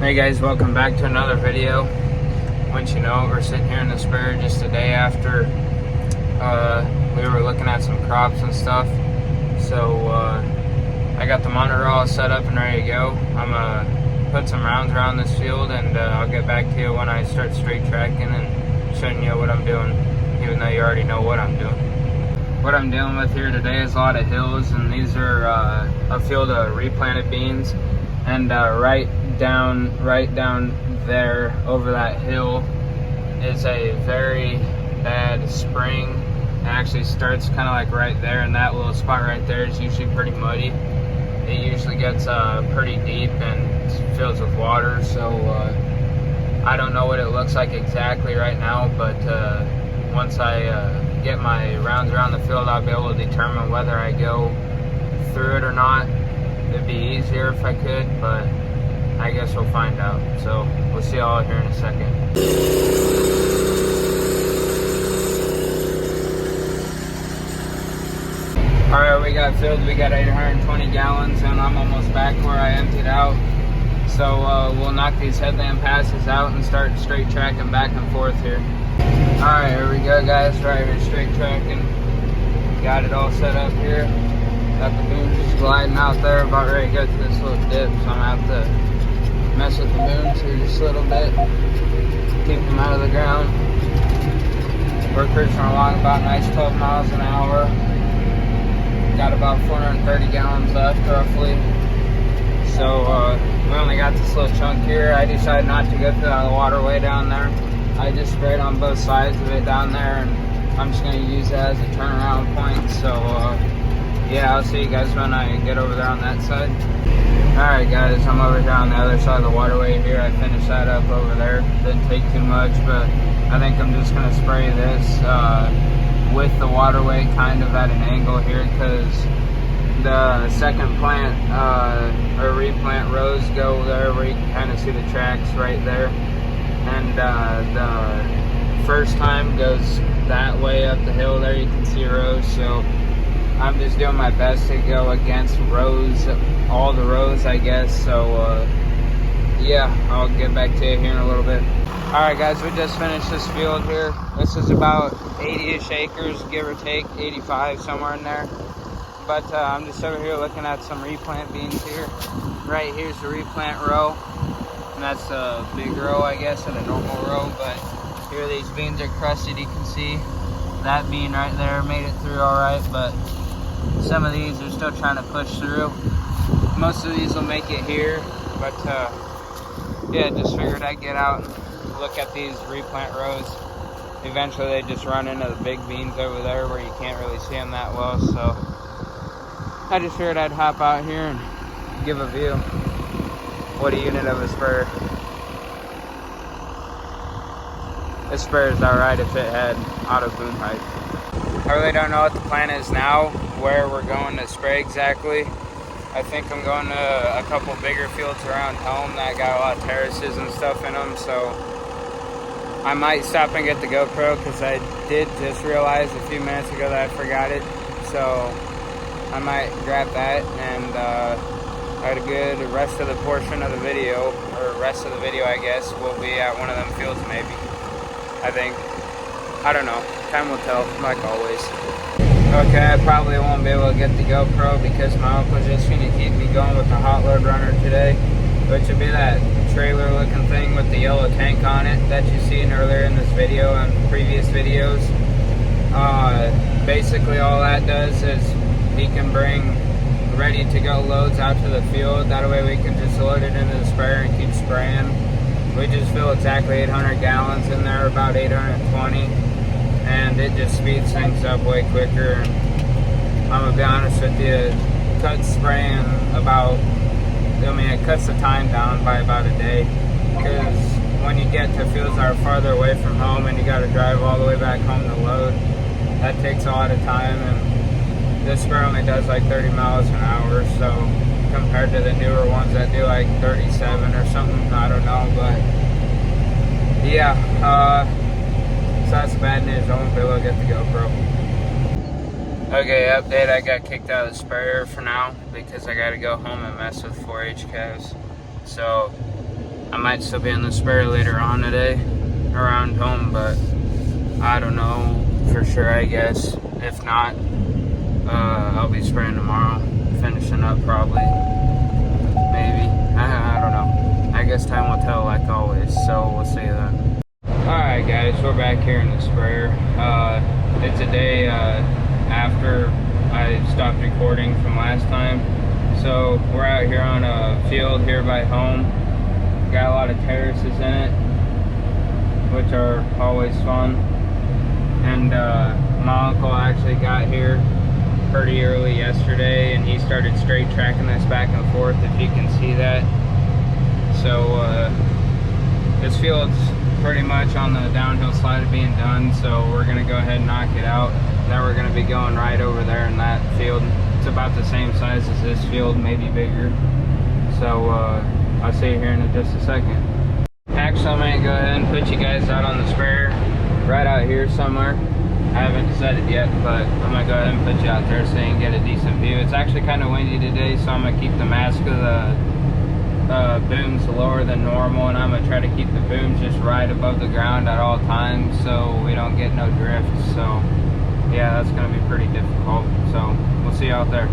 Hey guys, welcome back to another video. Once you know, we're sitting here in the sprayer just a day after we were looking at some crops and stuff. So I got the monitor all set up and ready to go. I'm gonna put some rounds around this field, and I'll get back to you when I start straight tracking and showing you what I'm doing, even though you already know what I'm doing. What I'm dealing with here today is a lot of hills, and these are a field of replanted beans. And right down there over that hill is a very bad spring. It actually starts kind of like right there, and that little spot right there is usually pretty muddy. It usually gets pretty deep and fills with water, so I don't know what it looks like exactly right now, but once I get my rounds around the field, I'll be able to determine whether I go through it or not. It'd be easier if I could, but I guess we'll find out. So we'll see y'all here in a second. Alright, we got filled. We got 820 gallons, and I'm almost back where I emptied out. So we'll knock these headland passes out and start straight tracking back and forth here. Alright, here we go, guys. Right here, straight tracking. Got it all set up here. Got the booms just gliding out there, about ready to go to this little dip. So I'm gonna have to mess with the booms here just a little bit, keep them out of the ground. We're cruising along about nice 12 miles an hour. Got about 430 gallons left, roughly. So we only got this little chunk here. I decided not to go through that waterway down there. I just sprayed on both sides of it down there, and I'm just gonna use that as a turnaround point. So yeah, I'll see you guys when I get over there on that side. Alright guys, I'm over here on the other side of the waterway here. I finished that up over there. Didn't take too much, but I think I'm just going to spray this with the waterway kind of at an angle here, because the second plant or replant rows go there where you can kind of see the tracks right there. And the first time goes that way up the hill there. You can see rows, so I'm just doing my best to go against rows, all the rows, I guess. So yeah, I'll get back to you here in a little bit. Alright guys, we just finished this field here. This is about 80-ish acres, give or take, 85, somewhere in there. But I'm just over here looking at some replant beans here. Right here's the replant row, and that's a big row, I guess, and a normal row. But here these beans are crusted, you can see. That bean right there made it through alright, but some of these are still trying to push through. Most of these will make it here, but yeah, just figured I'd get out and look at these replant rows. Eventually they just run into the big beans over there where you can't really see them that well, so I just figured I'd hop out here and give a view. What a unit of a sprayer. This sprayer is alright if it had auto boom height. I really don't know what the plan is now, where we're going to spray exactly. I think I'm going to a couple bigger fields around home that got a lot of terraces and stuff in them, so I might stop and get the GoPro, because I did just realize a few minutes ago that I forgot it. So I might grab that, and a good rest of the portion of the video, or rest of the video I guess, will be at one of them fields maybe. I think. I don't know. Time will tell, like always. Okay, I probably won't be able to get the GoPro because my uncle's just going to keep me going with the hot load runner today, which would be that trailer looking thing with the yellow tank on it that you've seen earlier in this video and previous videos. Basically all that does is he can bring ready to go loads out to the field. That way we can just load it into the sprayer and keep spraying. We just fill exactly 800 gallons in there, about 820, and it just speeds things up way quicker. I'm gonna be honest with you, it cuts spraying about, it cuts the time down by about a day, because when you get to fields that are farther away from home and you gotta drive all the way back home to load, that takes a lot of time, and this sprayer only does like 30 miles an hour, so compared to the newer ones that do like 37 or something, I don't know, but yeah, so that's bad news. I won't be able to get the GoPro. Okay, update, I got kicked out of the sprayer for now because I gotta go home and mess with 4-H calves. So I might still be in the sprayer later on today around home, but I don't know for sure, I guess. If not, I'll be spraying tomorrow, finishing up probably, maybe. I don't know. I guess time will tell like always, so we'll see then. Alright guys, we're back here in the sprayer. It's a day after I stopped recording from last time. So we're out here on a field here by home. Got a lot of terraces in it, which are always fun. And my uncle actually got here pretty early yesterday, and he started straight tracking this back and forth, if you can see that. So this field's pretty much on the downhill slide of being done, so we're gonna go ahead and knock it out. Then we're gonna be going right over there in that field. It's about the same size as this field, maybe bigger. So I'll see you here in just a second. Actually, I'm gonna go ahead and put you guys out on the sprayer right out here somewhere. I haven't set it yet, but I'm gonna go ahead and put you out there so you can get a decent view. It's actually kind of windy today, so I'm gonna keep the mask of the booms lower than normal, and I'm gonna try to keep the booms just right above the ground at all times so we don't get no drift. So yeah, that's gonna be pretty difficult, so we'll see you out there.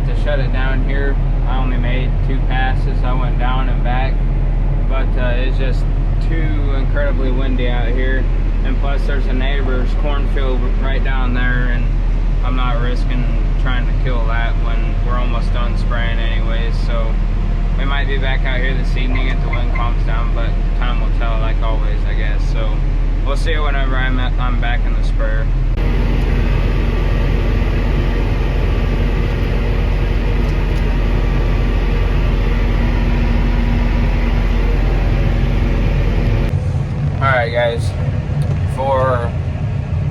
about to shut it down here. I only made 2 passes. I went down and back, but it's just too incredibly windy out here, and plus there's a neighbor's cornfield right down there, and I'm not risking trying to kill that when we're almost done spraying anyways. So we might be back out here this evening if the wind calms down, but time will tell, like always, I guess. So we'll see whenever I'm back in the sprayer. Alright guys, for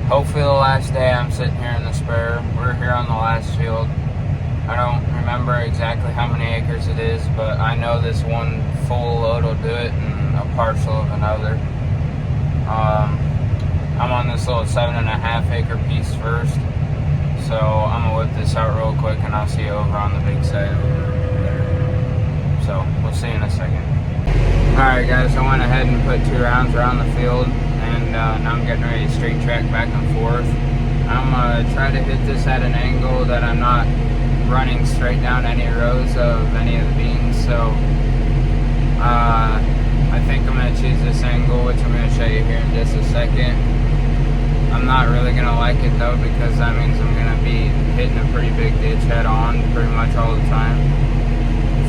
hopefully the last day I'm sitting here in the sprayer. We're here on the last field. I don't remember exactly how many acres it is, but I know this one full load will do it and a partial of another. I'm on this little 7.5 acre piece first, so I'm gonna whip this out real quick and I'll see you over on the big side over there. So we'll see you in a second. Alright guys, I went ahead and put 2 rounds around the field, and now I'm getting ready to straight track back and forth. I'm gonna try to hit this at an angle that I'm not running straight down any rows of any of the beans, so I think I'm going to choose this angle, which I'm going to show you here in just a second. I'm not really going to like it though, because that means I'm going to be hitting a pretty big ditch head on pretty much all the time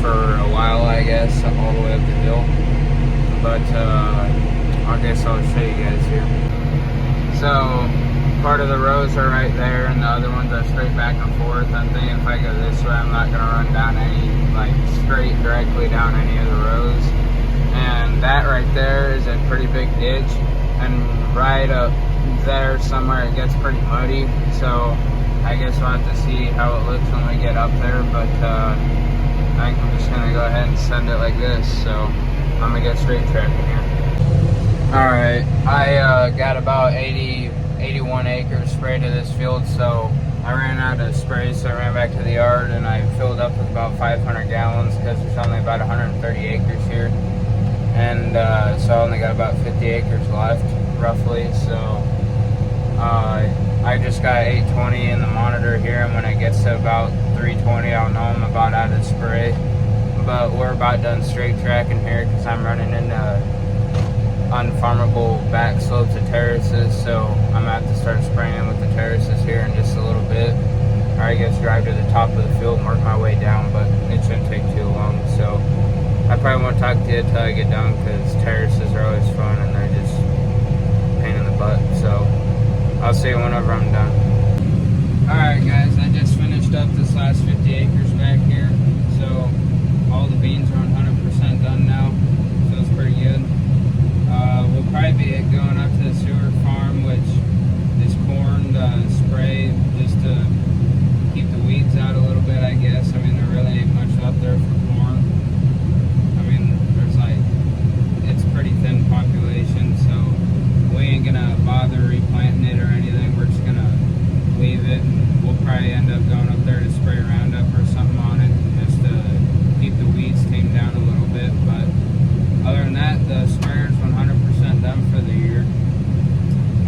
for a while, I guess, all the way up the hill. But I guess I'll show you guys here. So part of the rows are right there, and the other ones are straight back and forth. I'm thinking if I go this way, I'm not going to run down any, like straight directly down any of the rows. And that right there is a pretty big ditch, and right up there somewhere it gets pretty muddy. So I guess we'll have to see how it looks when we get up there, but I think I'm just going to go ahead and send it like this. So I'm going to get straight tracking here. Alright, I got about 81 acres sprayed to this field, so I ran out of spray, so I ran back to the yard and I filled up with about 500 gallons because there's only about 130 acres here, and so I only got about 50 acres left roughly. So I just got 820 in the monitor here, and when it gets to about 320 I'll know I'm about out of spray. But we're about done straight tracking here because I'm running into unfarmable back slopes of terraces, so I'm gonna have to start spraying with the terraces here in just a little bit, or I guess drive to the top of the field and work my way down, but it shouldn't take too long. So I probably won't talk to you until I get done, because terraces are always fun and they're just a pain in the butt. So I'll see you whenever I'm done. Alright guys, I just finished up this last 50 acres back here, so all the beans are 100% done now. Feels pretty good. We'll probably be going up to the sewer farm, which is corn, to spray just to keep the weeds out a little bit, I guess. I mean, there really ain't much up there for corn. I mean, there's like, it's pretty thin population, so we ain't gonna bother replanting it or anything. We're just gonna leave it, and we'll probably end up going up there to spray Roundup or something on it, just to keep the weeds tamed down a little bit. But other than that, the sprayer's 100% done for the year.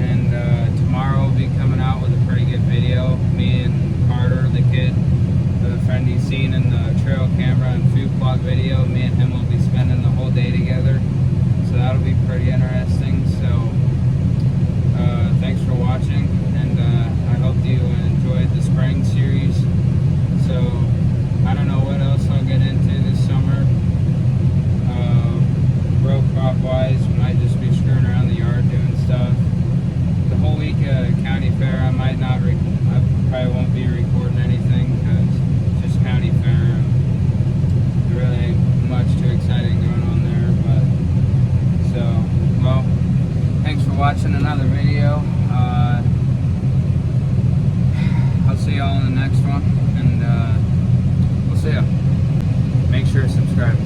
And tomorrow we'll be coming out with a pretty good video. Me and Carter, the kid, the friend he's seen in the trail camera and food plot video, me and him will be spending the whole day together. So that'll be pretty interesting. So thanks for watching, and I hope you enjoyed the spraying series. So I don't know what else I'll get into this summer. Row crop wise, might just be screwing around the yard doing stuff. The whole week county fair, I might not, I probably won't be recording anything because it's just county fair and there really ain't much too exciting going on there. But so, well, thanks for watching another video. I'll see y'all in the next one, and we'll see ya. Make sure to subscribe.